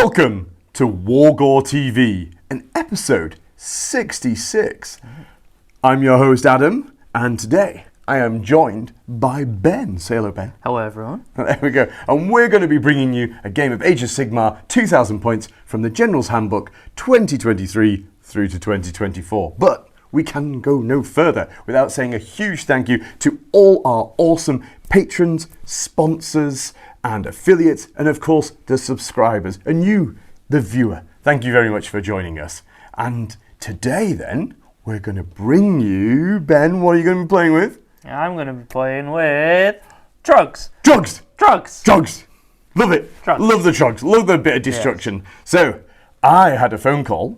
Welcome to WGTV, and episode 66. I'm your host Adam, and today I am joined by Ben. Say hello, Ben. Hello, everyone. There we go. And we're going to be bringing you a game of Age of Sigmar, 2,000 points from the General's Handbook 2023 through to 2024. But we can go no further without saying a huge thank you to all our awesome patrons, sponsors, and affiliates, and of course the subscribers, and you, the viewer. Thank you very much for joining us. And today then, we're going to bring you, Ben, what are you going to be playing with? I'm going to be playing with Troggs. Troggs! Troggs! Troggs! Love it! Troggs. Love the Troggs. Love the bit of destruction. Yes. So, I had a phone call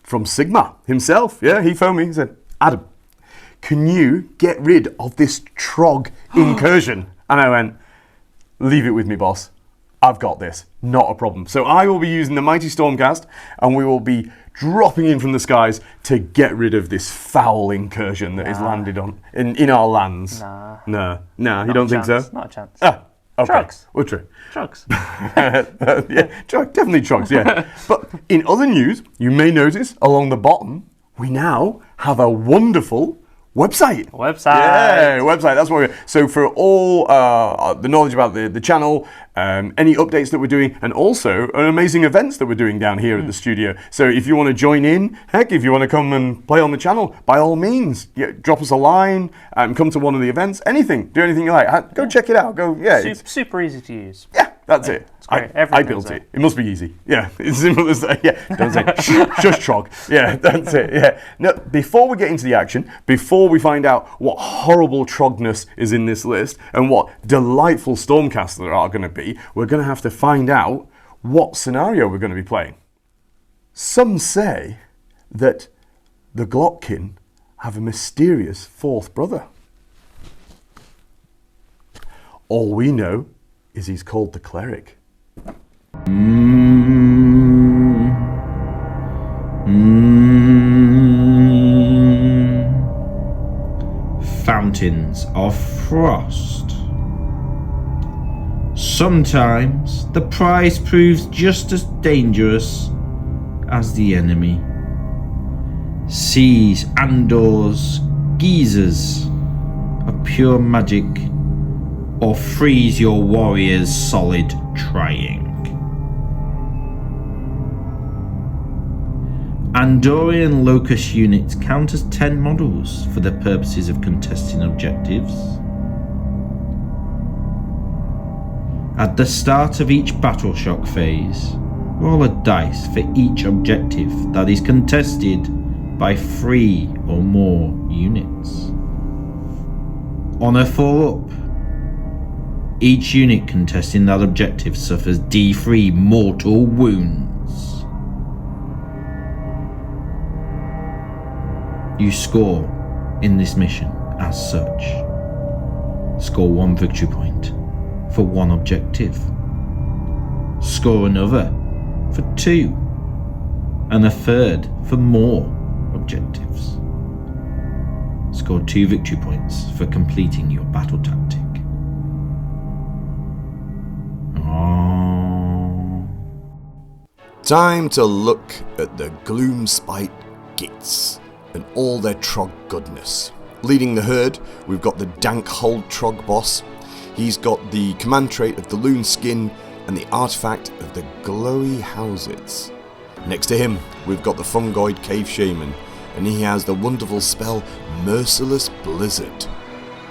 from Sigmar himself. Yeah, he phoned me. He said, Adam, can you get rid of this Trogg incursion? And I went, leave it with me, boss. I've got this. Not a problem. So I will be using the mighty Stormcast, and we will be dropping in from the skies to get rid of this foul incursion that is landed on in our lands. No, you don't think so? Not a chance. Ah, okay. Troggs. Well, true. Troggs. Yeah, definitely Troggs, yeah. But in other news, you may notice along the bottom, we now have a wonderful website. Yeah, website. That's what we're... So for all the knowledge about the channel, any updates that we're doing, and also amazing events that we're doing down here at the studio. So if you want to join in, heck, if you want to come and play on the channel, by all means, drop us a line, come to one of the events, anything. Do anything you like. Go check it out. Go, yeah. Super easy to use. Yeah, that's it. It's great. I built it. It must be easy. Yeah, it's simple as that. Yeah, don't say just Trogg. Yeah, that's it. Yeah. No, before we get into the action, before we find out what horrible Troggness is in this list and what delightful Stormcasts there are going to be, we're going to have to find out what scenario we're going to be playing. Some say that the Glockkin have a mysterious fourth brother. All we know is he's called the Cleric. Fountains of frost. Sometimes the prize proves just as dangerous as the enemy. Seas, andors, geysers of pure magic, or freeze your warriors solid trying. Andorian Locust units count as 10 models for the purposes of contesting objectives. At the start of each battle shock phase, roll a dice for each objective that is contested by 3 or more units. On a 4-up, each unit contesting that objective suffers D3 mortal wounds. You score in this mission as such. Score 1 victory point for 1 objective. Score another for 2, and a third for more objectives. Score 2 victory points for completing your battle tactic. Time to look at the Gloomspite Gitz and all their Trogg goodness. Leading the herd, we've got the Dankhold Troggboss. He's got the command trait of the Loonskin and the artifact of the Glowy Howzit. Next to him, we've got the Fungoid Cave-Shaman, and he has the wonderful spell Merciless Blizzard.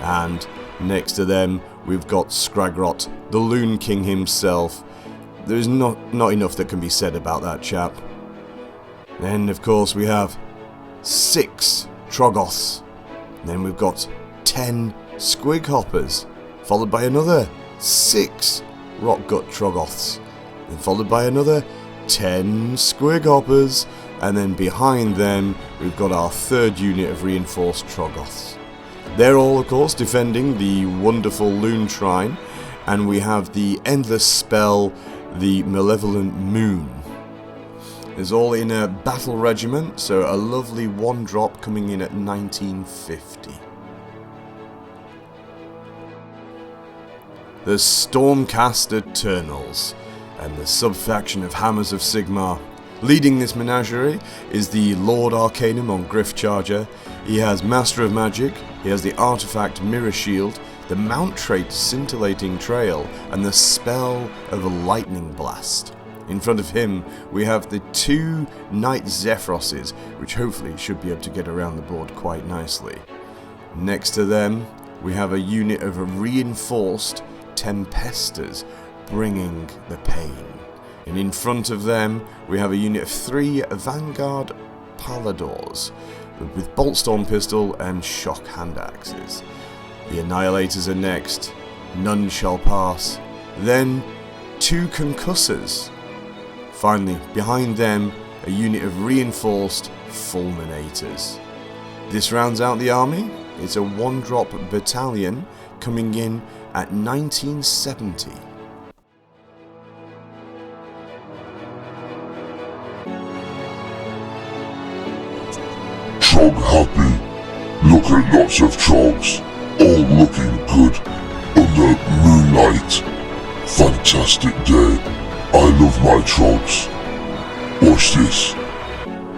And next to them, we've got Skragrott, the Loonking himself. There's not enough that can be said about that chap. Then, of course, we have 6 Troggoths. Then we've got 10 Squig Hoppers, followed by another 6 Rockgut Troggoths, then followed by another 10 Squig Hoppers, and then behind them we've got our 3rd unit of reinforced Troggoths. They're all, of course, defending the wonderful Loon Shrine, and we have the endless spell, the Malevolent Moon. It's all in a battle regiment, so a lovely 1-drop coming in at 1950. The Stormcast Eternals. and the Subfaction of Hammers of Sigmar. Leading this menagerie is the Lord Arcanum on Griff Charger. He has Master of Magic, he has the Artifact Mirror Shield, the Mount Trait Scintillating Trail, and the spell of a Lightning Blast. In front of him, we have the 2 Knight Zephyroses, which hopefully should be able to get around the board quite nicely. Next to them, we have a unit of reinforced Tempesters, bringing the pain. And in front of them, we have a unit of 3 Vanguard Paladors, with Boltstorm Pistol and Shock Hand Axes. The Annihilators are next, none shall pass. Then, 2 Concussors. Finally, behind them, a unit of reinforced Fulminators. This rounds out the army. It's a 1-drop battalion coming in at 1970. Trogg happy. Look at lots of Troggs, all looking good under moonlight. Fantastic day. I love my Troggs. What's this?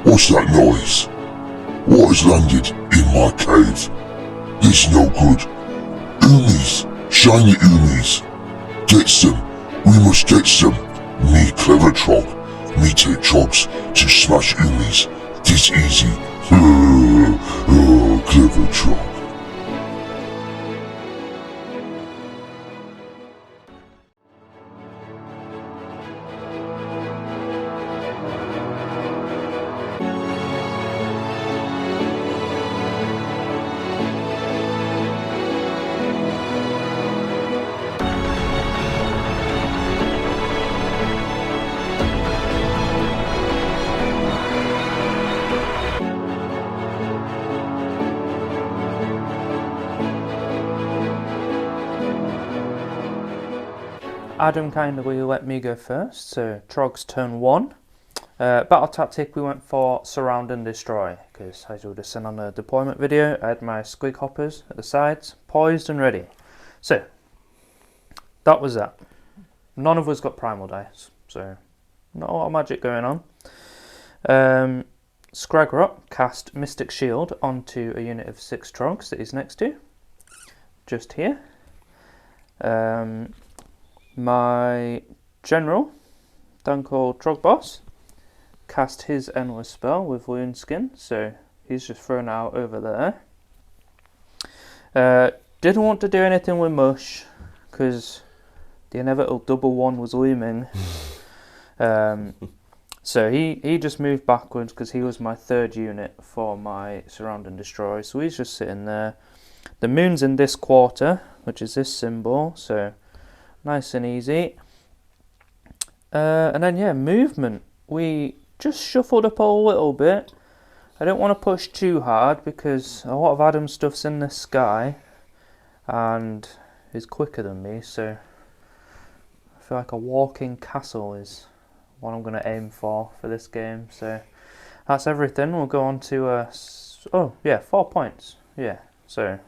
What's that noise? What has landed in my cave? This no good. Umis, shiny Umis. Get some. We must get some. Me clever Trogg. Me take Troggs to smash Umis. This easy. Oh, clever Trogg. Adam kindly let me go first, so Trogg's turn 1. Battle tactic, we went for surround and destroy, because as you would have seen on the deployment video, I had my Squig Hoppers at the sides, poised and ready. So, that was that. None of us got primal dice, so not a lot of magic going on. Skragrott cast Mystic Shield onto a unit of 6 Troggs that he's next to, just here. My general, Dankhold Troggboss, cast his endless spell with Loonskin, so he's just thrown out over there. Didn't want to do anything with Mush, because the inevitable double 1 was looming. So he just moved backwards, because he was my 3rd unit for my surround and destroy, so he's just sitting there. The moon's in this quarter, which is this symbol, so nice and easy. And then yeah, movement. We just shuffled up a little bit. I don't want to push too hard because a lot of Adam's stuff's in the sky and is quicker than me, so I feel like a walking castle is what I'm going to aim for this game. So that's everything. We'll go on to 4 points. Yeah, so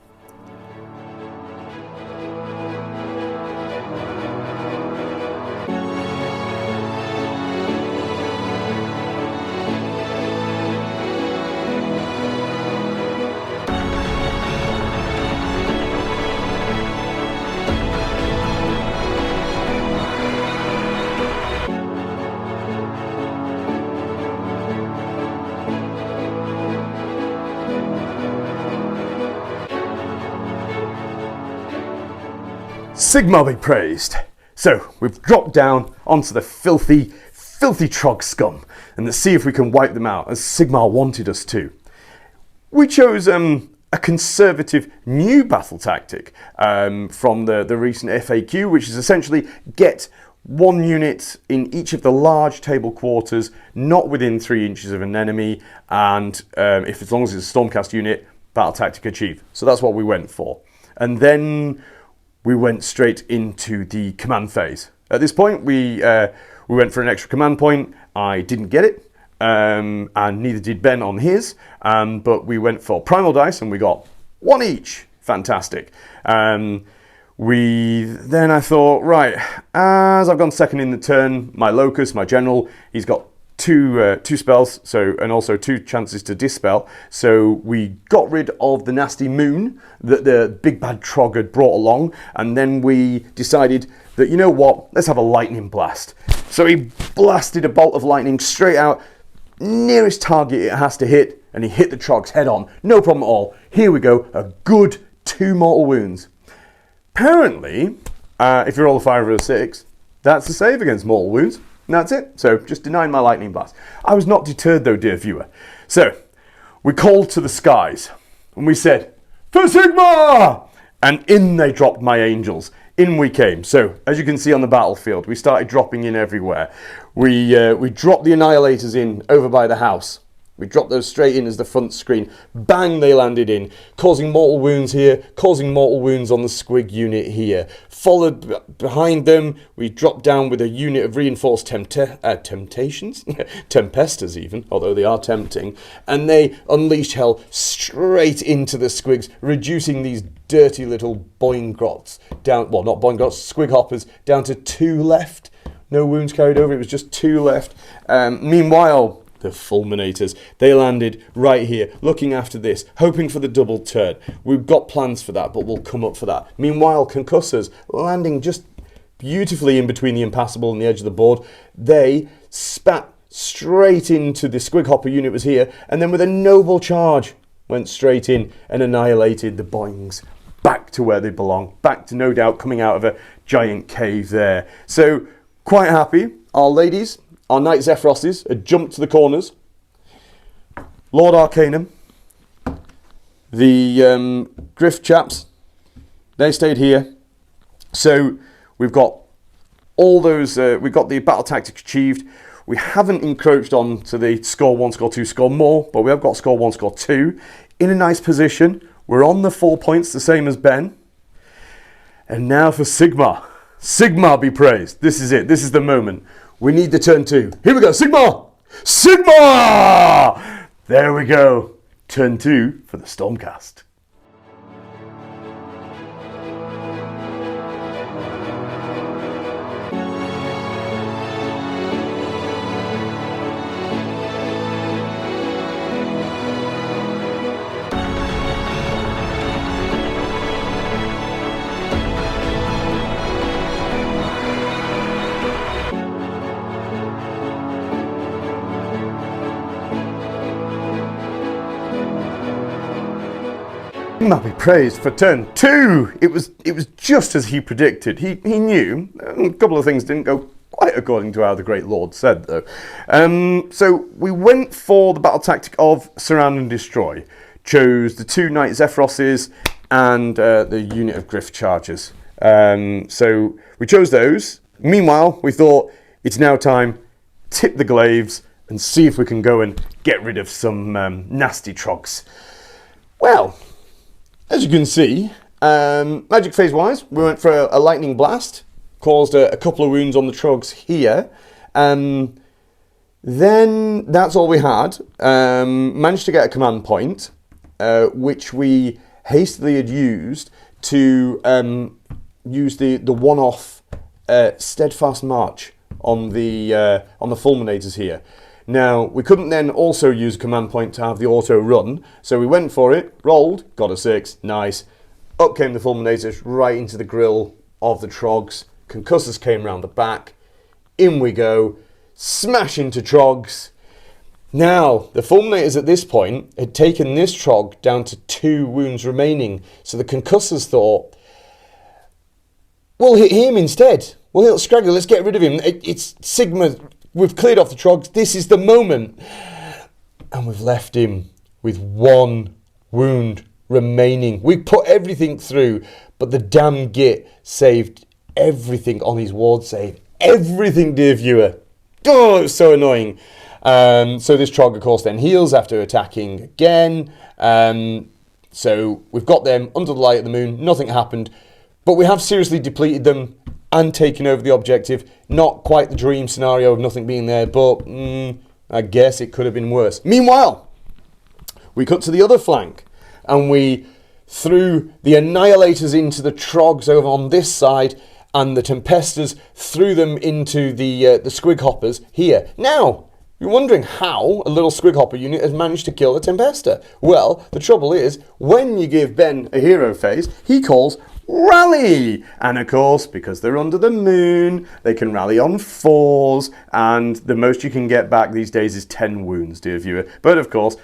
Sigmar be praised. So we've dropped down onto the filthy Trogg scum, and let's see if we can wipe them out as Sigmar wanted us to. We chose a conservative new battle tactic from the recent FAQ, which is essentially get 1 unit in each of the large table quarters, not within 3 inches of an enemy, and if as long as it's a Stormcast unit, battle tactic achieved. So that's what we went for. And then we went straight into the command phase. At this point, we went for an extra command point. I didn't get it, and neither did Ben on his, but we went for primal dice and we got 1 each. Fantastic. Then I thought, right, as I've gone second in the turn, my Locust, my General, he's got two spells, and also 2 chances to dispel. So we got rid of the nasty moon that the big bad Trogg had brought along, and then we decided that, you know what, let's have a lightning blast. So he blasted a bolt of lightning straight out, nearest target it has to hit, and he hit the Trogg's head on. No problem at all. Here we go, a good 2 mortal wounds. Apparently, if you roll a 5 or a 6, that's a save against mortal wounds. And that's it. So just denying my lightning blast. I was not deterred though, dear viewer. So we called to the skies and we said, "For Sigmar!" And in they dropped my angels. In we came. So as you can see on the battlefield, we started dropping in everywhere. We dropped the Annihilators in over by the house. We dropped those straight in as the front screen. Bang, they landed in, causing mortal wounds here, causing mortal wounds on the Squig unit here. Followed behind them, we dropped down with a unit of reinforced temptations? Tempesters even, although they are tempting. And they unleashed hell straight into the Squigs, reducing these dirty little Boingrots down, well, not Boingrots, Squig Hoppers, down to 2 left. No wounds carried over, it was just 2 left. Meanwhile, the Fulminators, they landed right here, looking after this, hoping for the double turn. We've got plans for that, but we'll come up for that. Meanwhile, Concussors, landing just beautifully in between the Impassable and the edge of the board. They spat straight into the Squig Hopper unit was here, and then with a noble charge, went straight in and annihilated the Boings. Back to where they belong. Back to, no doubt, coming out of a giant cave there. So, quite happy. Our ladies, our Knight Zephyrosses had jumped to the corners. Lord Arcanum, the Griff chaps, they stayed here. So we've got all those, we've got the battle tactics achieved. We haven't encroached on to the score 1, score 2, score more, but we have got score 1, score 2 in a nice position. We're on the 4 points, the same as Ben. And now for Sigmar. Sigmar be praised. This is it. This is the moment. We need the turn 2. Here we go. Sigmar! Sigmar! There we go. Turn 2 for the Stormcast. Sigmar be praised for turn 2. It was just as he predicted. He knew. A couple of things didn't go quite according to how the Great Lord said, though. So we went for the battle tactic of surround and destroy. Chose the 2 Knight Zephyrosses and the unit of Griff Chargers. So we chose those. Meanwhile, we thought it's now time tip the glaives and see if we can go and get rid of some nasty Troggs. Well, as you can see, magic phase wise, we went for a lightning blast, caused a couple of wounds on the Troggs here. Then that's all we had. Managed to get a command point, which we hastily had used to use the one-off steadfast march on the fulminators here. Now, we couldn't then also use a command point to have the auto run, so we went for it, rolled, got a 6, nice. Up came the fulminators right into the grill of the Troggs. Concussors came round the back. In we go, smash into Troggs. Now, the fulminators at this point had taken this Trogg down to 2 wounds remaining, so the Concussors thought, we'll hit him instead. We'll hit Skragrott, let's get rid of him. It's Sigmar. We've cleared off the Troggs. This is the moment. And we've left him with 1 wound remaining. We put everything through, but the damn Git saved everything on his ward save. Everything, dear viewer. Oh, it was so annoying. So this Trogg, of course, then heals after attacking again. So we've got them under the light of the moon. Nothing happened. But we have seriously depleted them and taken over the objective. Not quite the dream scenario of nothing being there, but I guess it could have been worse. Meanwhile, we cut to the other flank, and we threw the Annihilators into the Troggs over on this side, and the Tempesters threw them into the Squig Hoppers here. Now, you're wondering how a little Squig Hopper unit has managed to kill a Tempester. Well, the trouble is, when you give Ben a hero phase, he calls rally, and of course, because they're under the moon, they can rally on 4s, and the most you can get back these days is 10 wounds, dear viewer. But of course,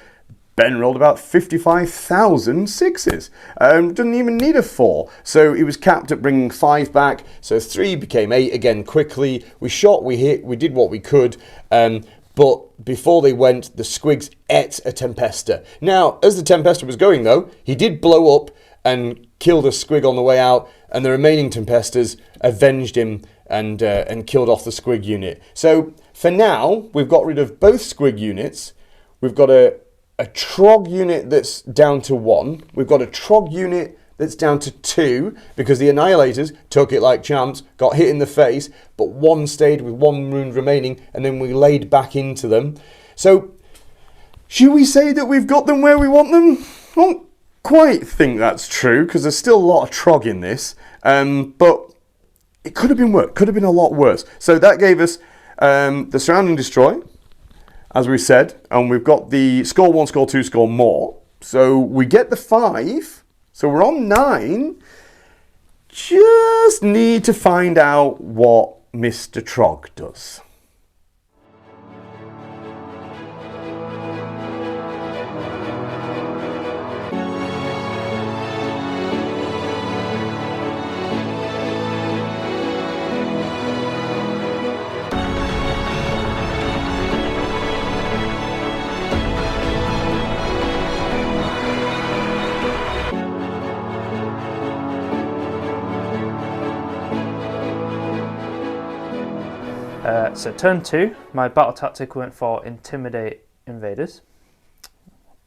Ben rolled about 55,000 6s. Doesn't even need a 4. So he was capped at bringing 5 back. So 3 became 8 again quickly. We shot, we hit, we did what we could. But before they went, the Squigs ate a Tempester. Now, as the Tempester was going though, he did blow up and killed a Squig on the way out. And the remaining Tempesters avenged him and killed off the Squig unit. So for now, we've got rid of both Squig units. We've got a Trogg unit that's down to 1. We've got a Trogg unit that's down to 2 because the Annihilators took it like champs, got hit in the face, but 1 stayed with 1 wound remaining, and then we laid back into them. So, should we say that we've got them where we want them? I don't quite think that's true because there's still a lot of Trogg in this, but it could have been worse. Could have been a lot worse. So that gave us the Surround and Destroy, as we said, and we've got the score 1, score 2, score more. So we get the 5. So we're on 9. Just need to find out what Mr. Trogg does. So turn 2, my battle tactic went for intimidate invaders.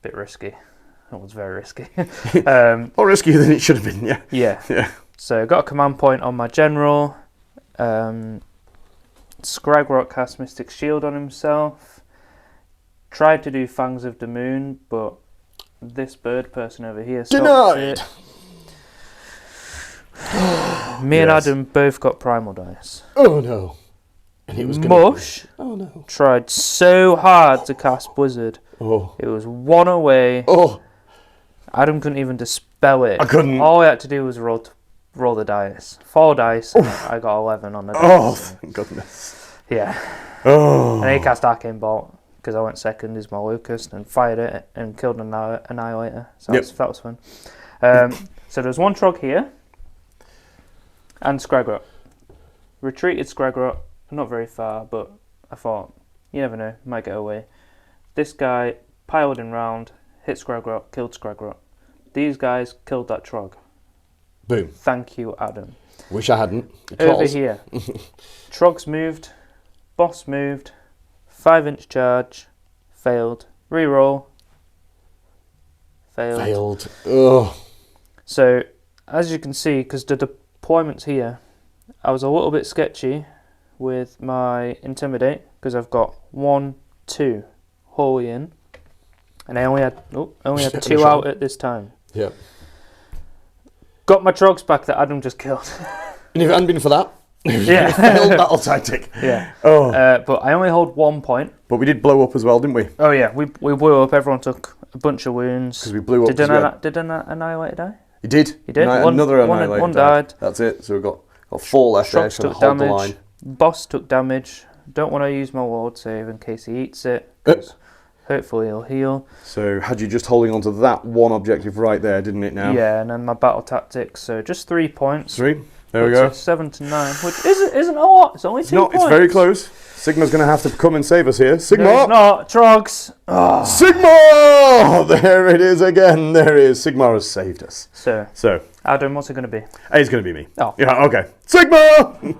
Bit risky. It was very risky. More riskier than it should have been, yeah. Yeah. So got a command point on my general. Skragrott cast Mystic Shield on himself. Tried to do Fangs of the Moon, but this bird person over here stopped it. Me and Adam both got primal dice. Oh no. And it was Mush tried so hard to cast Blizzard. Oh. It was 1 away. Oh. Adam couldn't even dispel it. I couldn't. All I had to do was roll the dice. 4 dice. And I got 11 on the dice. Oh, thank goodness. Yeah. Oh. And he cast Arcane Bolt because I went second as my Locust and fired it and killed an Annihilator. So that was fun. So there's 1 Trogg here and Skragrott. Retreated Skragrott. Not very far, but I thought, you never know, might get away. This guy piled in round, hit Skragrott, killed Skragrott. These guys killed that Trogg. Boom. Thank you, Adam. Wish I hadn't. Over here, Trogg's moved, Boss moved, 5-inch charge, failed, reroll, failed. Ugh. So, as you can see, because the deployment's here, I was a little bit sketchy with my Intimidate, because I've got 1, 2 wholly in, and I only had 2 out at this time. Yeah. Got my Troggs back that Adam just killed. And if it hadn't been for that, yeah, failed battle tactic. Yeah. Oh. But I only hold 1 point. But we did blow up as well, didn't we? Oh yeah, we blew up. Everyone took a bunch of wounds. Because we blew up. Did an Annihilator die? He did. He did. Another Annihilator one died. That's it. So we've got 4 left there. Troggs took damage. Boss took damage. Don't want to use my ward save in case he eats it. Hopefully he'll heal. So had you just holding on to that 1 objective right there, didn't it now? Yeah, and then my battle tactics. So just 3 points. 3. There we go. 7 to 9, which isn't a lot. It's only 2 points. It's very close. Sigmar's going to have to come and save us here. Sigmar! No, it's not. Troggs. Oh. Sigmar! There it is again. There it is. Sigmar has saved us. So Adam, what's it going to be? It's going to be me. Oh. Yeah, okay. Sigmar!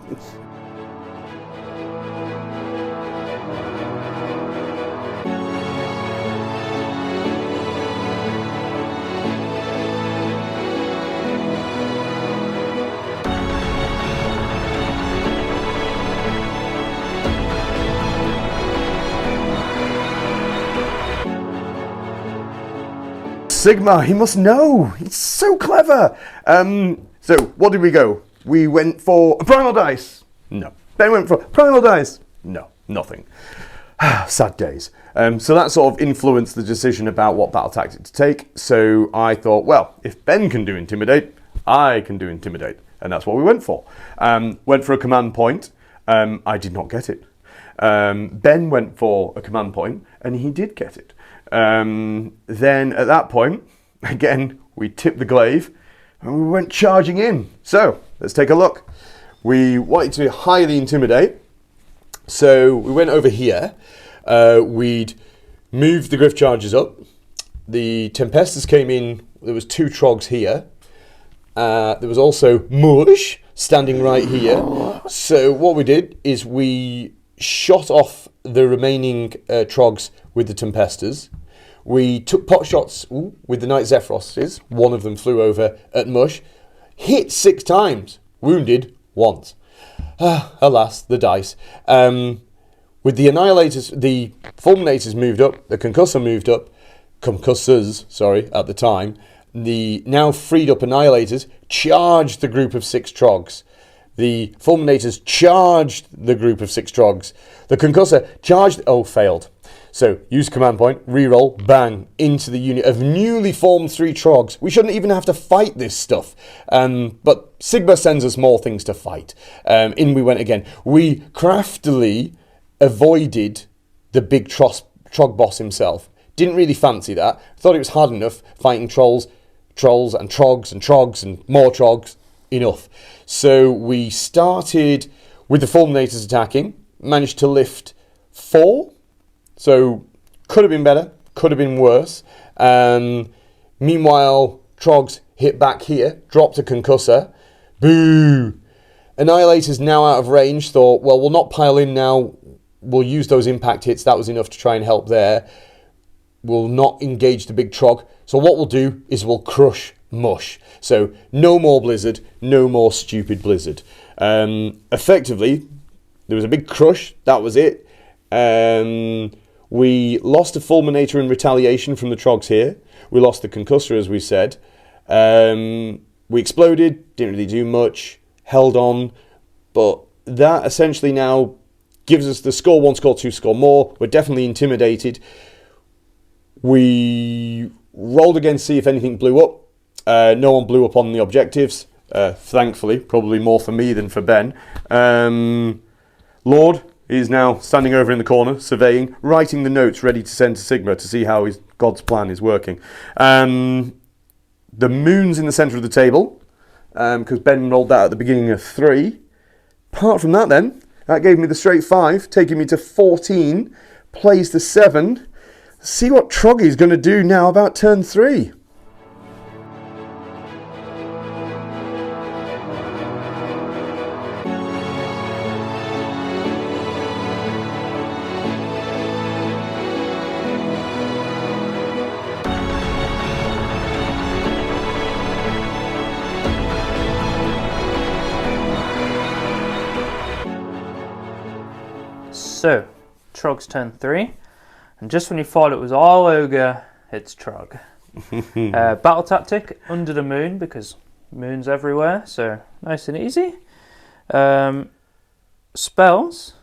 Sigmar, he must know. He's so clever. So, what did we go? We went for Primal Dice. No. Ben went for Primal Dice. No, nothing. Sad days. So that sort of influenced the decision about what battle tactic to take. So I thought, well, if Ben can do Intimidate, I can do Intimidate. And that's what we went for. Went for a command point. I did not get it. Ben went for a command point, and he did get it. Then at that point, again, we tipped the glaive, and we went charging in. So let's take a look. We wanted to highly intimidate. So we went over here. We'd moved the Griff Chargers up. The Tempestors came in. There was 2 Troggs here. There was also Mush standing right here. So what we did is we shot off the remaining Troggs with the Tempestors. We took pot shots with the Night Zephyroses. One of them flew over at Mush. Hit 6 times. Wounded once. Alas, the dice. With the Annihilators, the Fulminators moved up. The Concussors, at the time. The now freed up Annihilators charged the group of 6 Troggs. The Fulminators charged the group of 6 Troggs. The Concussor charged... Oh, failed. So, use command point, reroll, bang, into the unit of newly formed 3 Troggs. We shouldn't even have to fight this stuff. But Sigmar sends us more things to fight. In we went again. We craftily avoided the big Trogboss himself. Didn't really fancy that. Thought it was hard enough fighting trolls and Troggs and more Troggs. Enough. So we started with the Fulminators attacking. Managed to lift 4. So could have been better. Could have been worse. Meanwhile, Troggs hit back here. Dropped a Concussor. Boo! Annihilators now out of range. Thought, well, we'll not pile in now. We'll use those impact hits. That was enough to try and help there. We'll not engage the big Trogg. So what we'll do is we'll crush Mush. So no more Blizzard, no more stupid Blizzard. Effectively, there was a big crush. That was it. We lost a Fulminator in retaliation from the Troggs here. We lost the Concussor, as we said. We exploded, didn't really do much, held on. But that essentially now gives us the score 1, score 2, score more. We're definitely intimidated. We rolled again to see if anything blew up. No one blew up on the objectives, thankfully, probably more for me than for Ben. Lord is now standing over in the corner, surveying, writing the notes ready to send to Sigmar to see how God's plan is working. The moon's in the centre of the table, because Ben rolled that at the beginning of 3. Apart from that then, that gave me the straight 5, taking me to 14, plays the 7. See what Troggy's going to do now about turn 3. So, Trogg's turn 3, and just when you thought it was all ogre, it's Trogg. Battle tactic, under the moon, because moon's everywhere, so nice and easy. Spells.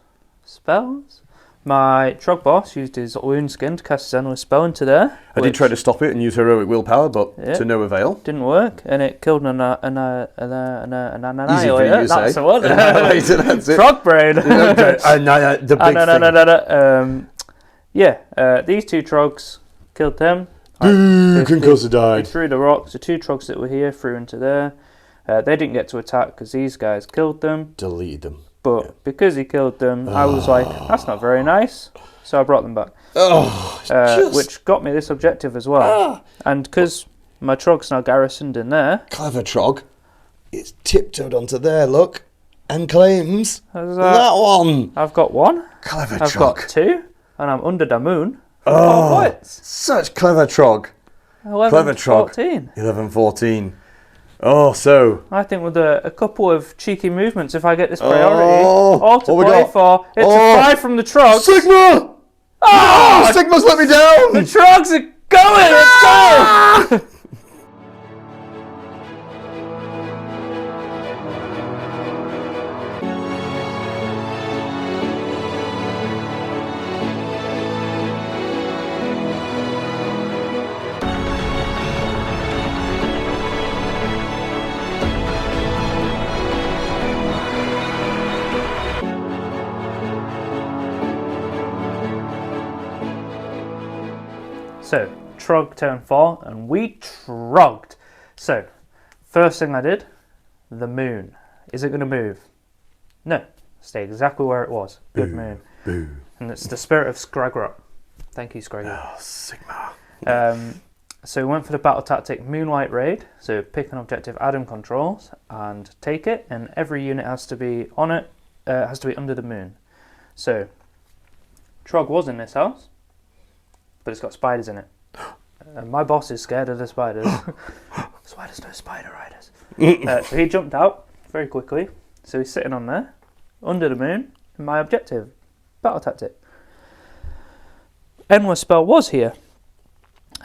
My Trogboss used his Loonskin to cast his endless spell into there. I did try to stop it and use heroic willpower, but to no avail. Didn't work, and it killed an Easy for you to That's say. the one. That's it. Trog brain. The big thing. These 2 Troggs killed them. Concussor died. They threw the rocks. The 2 Troggs that were here threw into there. They didn't get to attack because these guys killed them. Deleted them. But because he killed them, I was like, that's not very nice. So I brought them back. Which got me this objective as well. And because my Trogg's now garrisoned in there. Clever Trogg. It's tiptoed onto there, look. And claims that one. I've got 1. Clever I've Trogg. got 2. And I'm under the moon. Such clever Trogg. 11, Clever Trogg. 14. 11, 14. Oh, so... I think with a couple of cheeky movements, if I get this priority, all to what we play got? for, it's a 5 from the Troggs. Sigmar! Sigmar's let me down! The Troggs are Going! Let's go! So, Trogg turn 4, and we trogged. So, first thing I did, the moon. Is it going to move? No. Stay exactly where it was. Good moon. Boo. And it's the spirit of Skragrott. Thank you, Skragrott. Oh, Sigmar. So we went for the battle tactic Moonlight Raid. So pick an objective Adam controls and take it, and every unit has to be on it, has to be under the moon. So, Trogg was in this house, but it's got spiders in it. And my boss is scared of the spiders. That's why there's no spider riders. So he jumped out very quickly. So he's sitting on there, under the moon, and my objective, battle tactic. Enwa spell was here.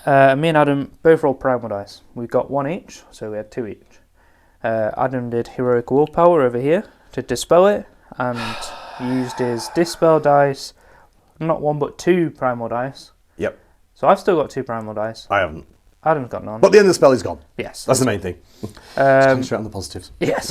Me and Adam both rolled primal dice. We got 1 each, so we had 2 each. Adam did heroic willpower over here to dispel it, and used his dispel dice, not 1 but 2 primal dice. Yep. So I've still got 2 primal dice. I haven't. Adam's got none. But the end of the spell is gone. Yes. That's the main thing. Concentrate on the positives. Yes.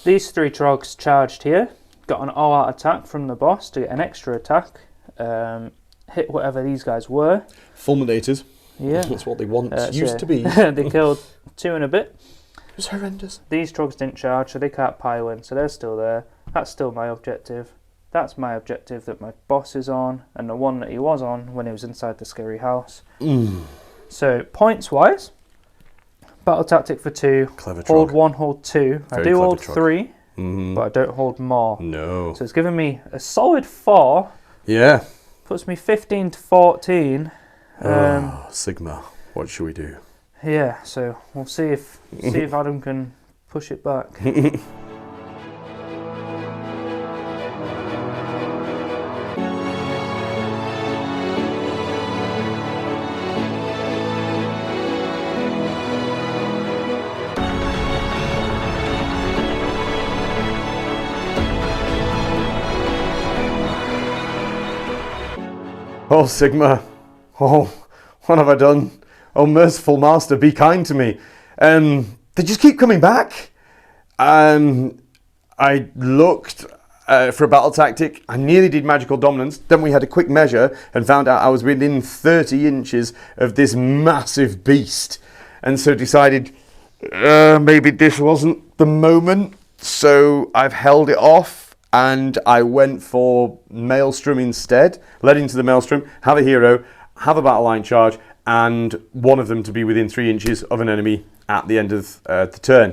These 3 Troggs charged here. Got an all-out attack from the boss to get an extra attack. Hit whatever these guys were. Fulminators. Yeah. That's what they once used to be. They killed 2 and a bit. It was horrendous. These Troggs didn't charge, so they can't pile in, so they're still there. That's still my objective. That's my objective that my boss is on, and the one that he was on when he was inside the scary house. So, points-wise, battle tactic for 2. Clever Hold Trogg. 1, hold 2. I Very do clever hold Trogg. 3, but I don't hold more. No. So it's giving me a solid 4. Yeah. Puts me 15 to 14. Sigmar. What should we do? Yeah, so we'll see if Adam can push it back. Oh, Sigmar. Oh, what have I done? Oh, merciful master, be kind to me. They just keep coming back. I looked for a battle tactic. I nearly did magical dominance. Then we had a quick measure and found out I was within 30 inches of this massive beast. And so decided maybe this wasn't the moment. So I've held it off. And I went for Maelstrom instead, led into the Maelstrom, have a hero, have a battle line charge, and one of them to be within 3 inches of an enemy at the end of the turn,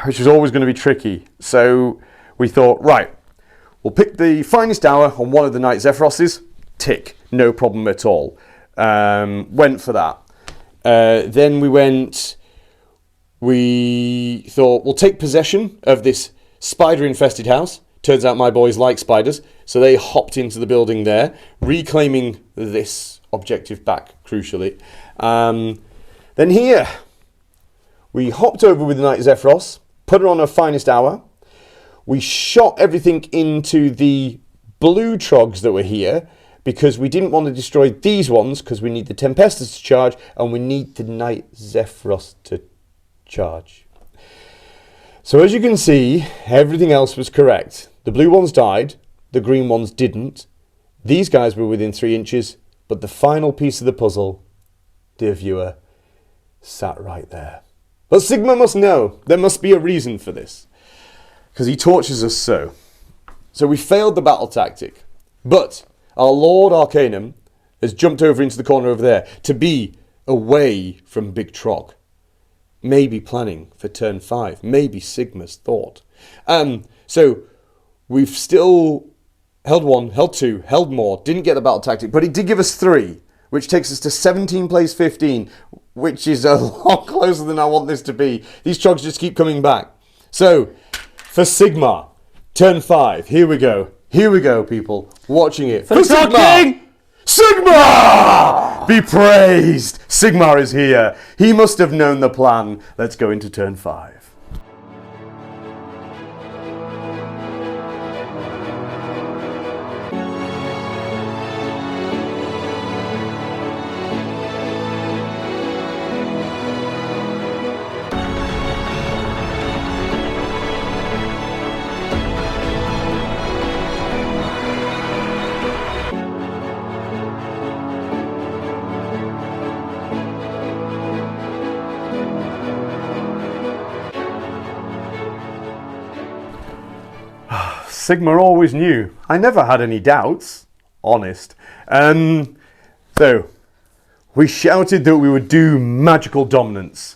which was always going to be tricky. So we thought, right, we'll pick the finest hour on one of the Night Zephyroses, tick, no problem at all. Went for that. Then we thought, we'll take possession of this spider-infested house. Turns out my boys like spiders, so they hopped into the building there, reclaiming this objective back, crucially. Then here, we hopped over with the Night Zephyros, put her on her finest hour. We shot everything into the blue Troggs that were here, because we didn't want to destroy these ones, because we need the Tempestus to charge, and we need the Night Zephyros to charge. So as you can see, everything else was correct. The blue ones died, the green ones didn't. These guys were within 3 inches, but the final piece of the puzzle, dear viewer, sat right there. But Sigmar must know, there must be a reason for this, because he tortures us so. So we failed the battle tactic, but our Lord Arcanum has jumped over into the corner over there to be away from Big Trogg. Maybe planning for turn 5. Maybe Sigmar's thought. So we've still held 1, held 2, held more. Didn't get the battle tactic, but it did give us 3, which takes us to 17 plays 15, which is a lot closer than I want this to be. These Trogs just keep coming back. So for Sigmar, turn 5. Here we go. Here we go, people. Watching it. For Sigmar! Sigmar! Be praised! Sigmar is here. He must have known the plan. Let's go into turn 5. Sigmar always knew. I never had any doubts. Honest. So, we shouted that we would do magical dominance.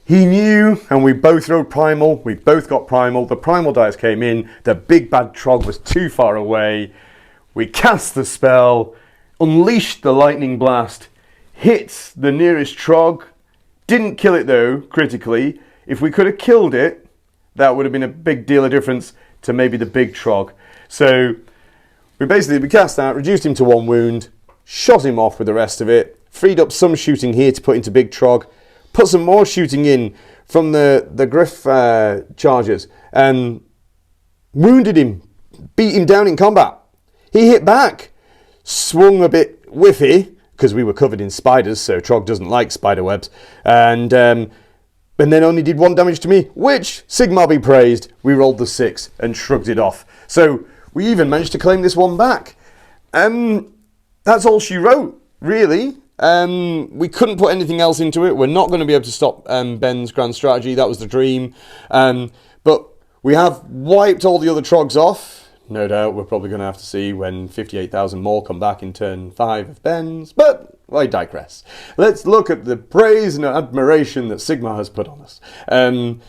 He knew, and we both rode primal. We both got primal. The primal dice came in. The big bad Trogg was too far away. We cast the spell, unleashed the lightning blast, hit the nearest Trogg. Didn't kill it though, critically. If we could have killed it, that would have been a big deal of difference to maybe the big Trogg. So we cast that, reduced him to 1 wound, shot him off with the rest of it, freed up some shooting here to put into big Trogg, put some more shooting in from the Griff chargers, and wounded him, beat him down in combat. He hit back, swung a bit whiffy, because we were covered in spiders, so Trogg doesn't like spider webs, and then only did 1 damage to me, which, Sigmar be praised, we rolled the 6 and shrugged it off. So we even managed to claim this one back. That's all she wrote, really. We couldn't put anything else into it. We're not going to be able to stop Ben's grand strategy. That was the dream. But we have wiped all the other Troggs off. No doubt we're probably going to have to see when 58,000 more come back in turn 5 of Ben's. But I digress. Let's look at the praise and admiration that Sigmar has put on us.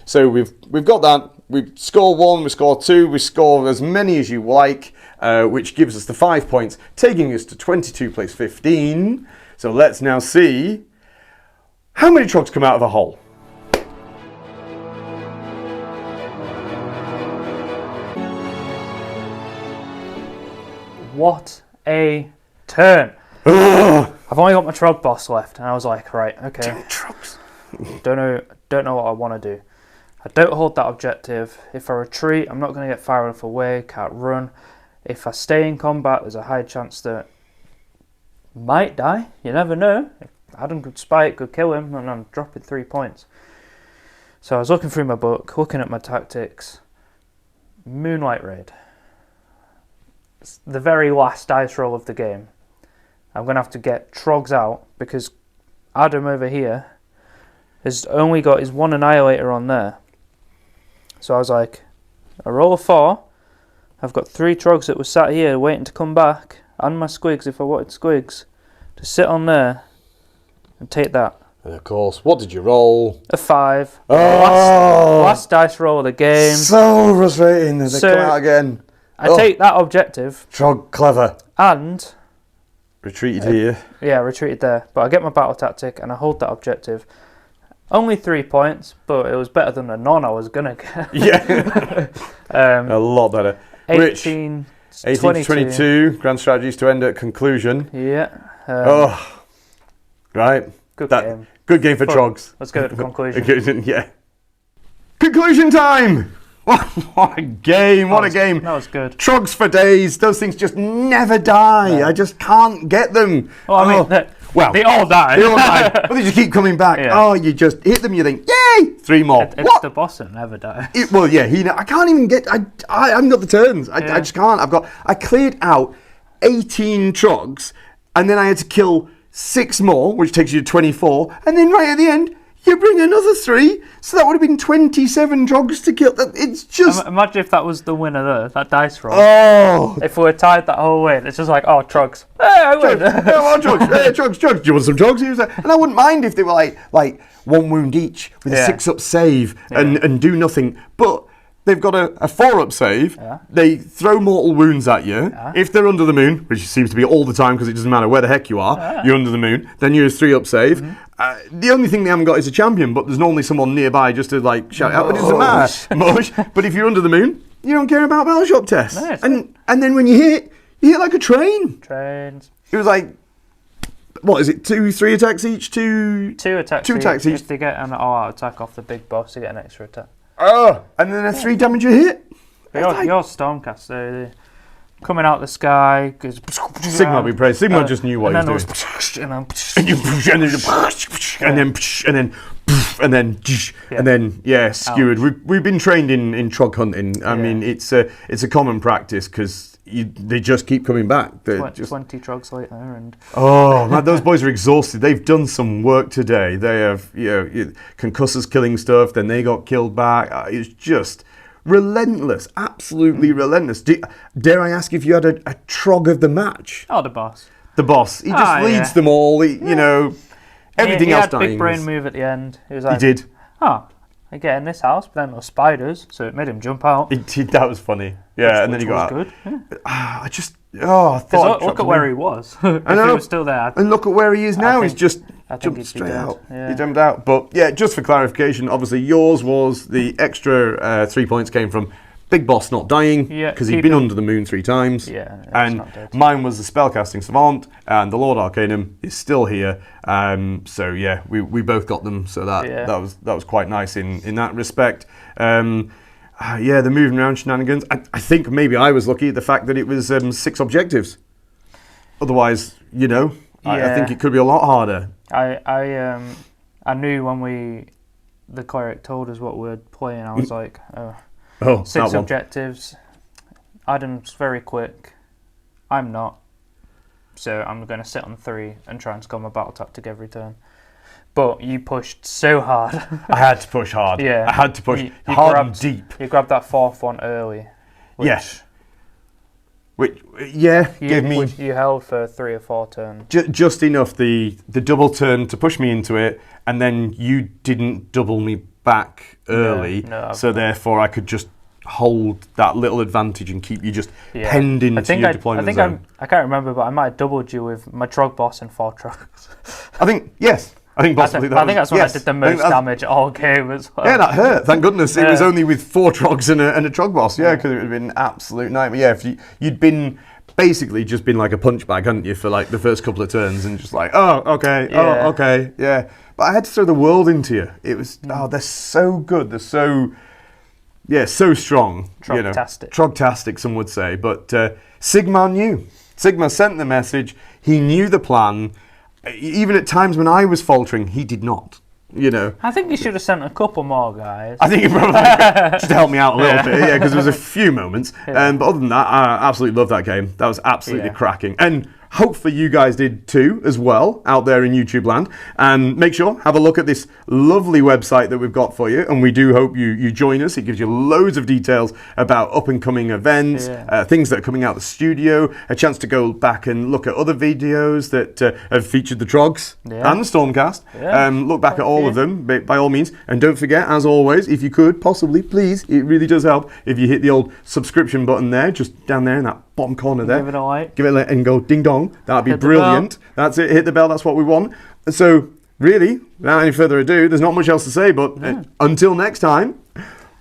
So we've got that. We score 1, we score 2, we score as many as you like, which gives us the 5 points, taking us to 22 place 15. So let's now see how many Troggs come out of a hole. What a turn. I've only got my Trogboss left, and I was like, right, okay. Trogs. Don't know what I want to do. I don't hold that objective. If I retreat, I'm not going to get far enough away, can't run. If I stay in combat, there's a high chance that I might die. You never know. Adam could spike, could kill him, and I'm dropping 3 points. So I was looking through my book, looking at my tactics. Moonlight Raid. It's the very last dice roll of the game. I'm going to have to get Troggs out because Adam over here has only got his 1 Annihilator on there. So I was like, I roll a 4. I've got 3 Troggs that were sat here waiting to come back, and my Squigs if I wanted Squigs, to sit on there and take that. And of course, what did you roll? A 5. Oh! Last dice roll of the game. So frustrating. They come out again. I take that objective. Trogg, clever. And retreated here. Yeah, retreated there. But I get my battle tactic and I hold that objective. Only 3 points, but it was better than the none I was going to get. Yeah. A lot better. 18 22. Grand strategies to end at conclusion. Yeah. Right. Good game. Good game for Troggs. Let's go to conclusion. Yeah. Conclusion time! What a game, what a game. That was good. Troggs for days, those things just never die. No. I just can't get them. Well, I mean, they all die. They all die, but they just keep coming back. Yeah. Oh, you just hit them, you think, yay, 3 more. It's the boss that never dies. Well, yeah, I can't even get, I haven't got the turns. I just can't. I cleared out 18 Troggs, and then I had to kill 6 more, which takes you to 24, and then right at the end, you bring another 3, so that would have been 27 Troggs to kill. It's just... Imagine if that was the winner there, that dice roll. Oh! If we were tied that whole way, it's just like, oh, Troggs. Hey, I win. Troggs. Hey, Troggs. Do you want some Troggs? And I wouldn't mind if they were like 1 wound each with a 6-up save and do nothing. But they've got a 4-up save. Yeah. They throw mortal wounds at you. Yeah. If they're under the moon, which seems to be all the time because it doesn't matter where the heck you are, you're under the moon, then you're a 3-up save. Mm-hmm. The only thing they haven't got is a champion, but there's normally someone nearby just to shout out. But it doesn't matter. Mush. But if you're under the moon, you don't care about battle shop tests. Nice. And then when you hit like a train. Trains. It was like, what is it? 3 attacks each? Two attacks. Two attacks each. If they get an all-out attack off the big boss, they get an extra attack. Oh, and then a 3 damage a hit. Your Stormcast, they're coming out the sky. Goes, Sigmar, we praise. Sigmar just knew what he was doing. And then skewered. We've been trained in Trogg hunting. I mean, it's a common practice because they just keep coming back. 20 Trogs later, and oh man, those boys are exhausted. They've done some work today. They have concussors killing stuff. Then they got killed back. It's just relentless, absolutely relentless. Dare I ask if you had a Trogg of the match? Oh, the boss. The boss. He just leads them all. Everything else dying. He had a big brain move at the end. He was like, he did. Oh, I get in this house, but then there were spiders, so it made him jump out. That was funny. Yeah, and then he got out. Good. Yeah. I thought. Look at where he was. I know. He was still there. And look at where he is now. He's just jumped straight out. Yeah. He jumped out. But yeah, just for clarification, obviously yours was the extra 3 points came from Big Boss not dying because he'd been under the moon 3 times. Yeah, and mine was the spellcasting savant, and the Lord Arcanum is still here. So yeah, we both got them. So that was quite nice in that respect. The moving around shenanigans. I think maybe I was lucky at the fact that it was 6 objectives. Otherwise, I think it could be a lot harder. I knew when the cleric told us what we're playing. I was like, 6 objectives. Adam's very quick. I'm not. So I'm going to sit on 3 and try and score my battle tactic every turn. But you pushed so hard. I had to push hard. Yeah. I had to push hard and deep. You grabbed that 4th one early. Yes. Gave me... Which you held for 3 or 4 turns. Just enough, the double turn to push me into it, and then you didn't double me back early, so therefore I could just hold that little advantage and keep you just penned into your deployment zone. I can't remember, but I might have doubled you with my Trogboss and 4 Trogs. I think, yes. I think possibly I think that's when I did the most damage all game as well. Yeah, that hurt. Thank goodness. It was only with 4 Trogs and a Trogboss. Yeah, because it would have been an absolute nightmare. Yeah, if you'd been basically just been like a punch bag, hadn't you, for like the first couple of turns and just like, yeah. But I had to throw the world into you. It was, they're so good. They're so strong. Trogtastic. Trogtastic, some would say. But Sigmar knew. Sigmar sent the message. He knew the plan. Even at times when I was faltering, he did not. I think you should have sent a couple more guys. I think you probably just to help me out a little bit, because there was a few moments. But other than that, I absolutely loved that game. That was absolutely cracking. And hopefully you guys did too, as well, out there in YouTube land. And make sure, have a look at this lovely website that we've got for you. And we do hope you join us. It gives you loads of details about up-and-coming events, things that are coming out of the studio, a chance to go back and look at other videos that have featured the Trogs and the Stormcast. Look back at all of them, by all means. And don't forget, as always, if you could, possibly, please, it really does help if you hit the old subscriction button there, just down there in that bottom corner there. Give it a like. Give it a like and go ding dong. That'd be brilliant. That's it. Hit the bell. That's what we want. So, really, without any further ado, there's not much else to say, but until next time,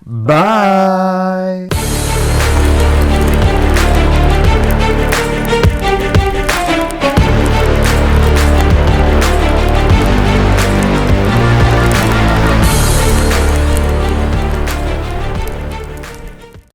bye.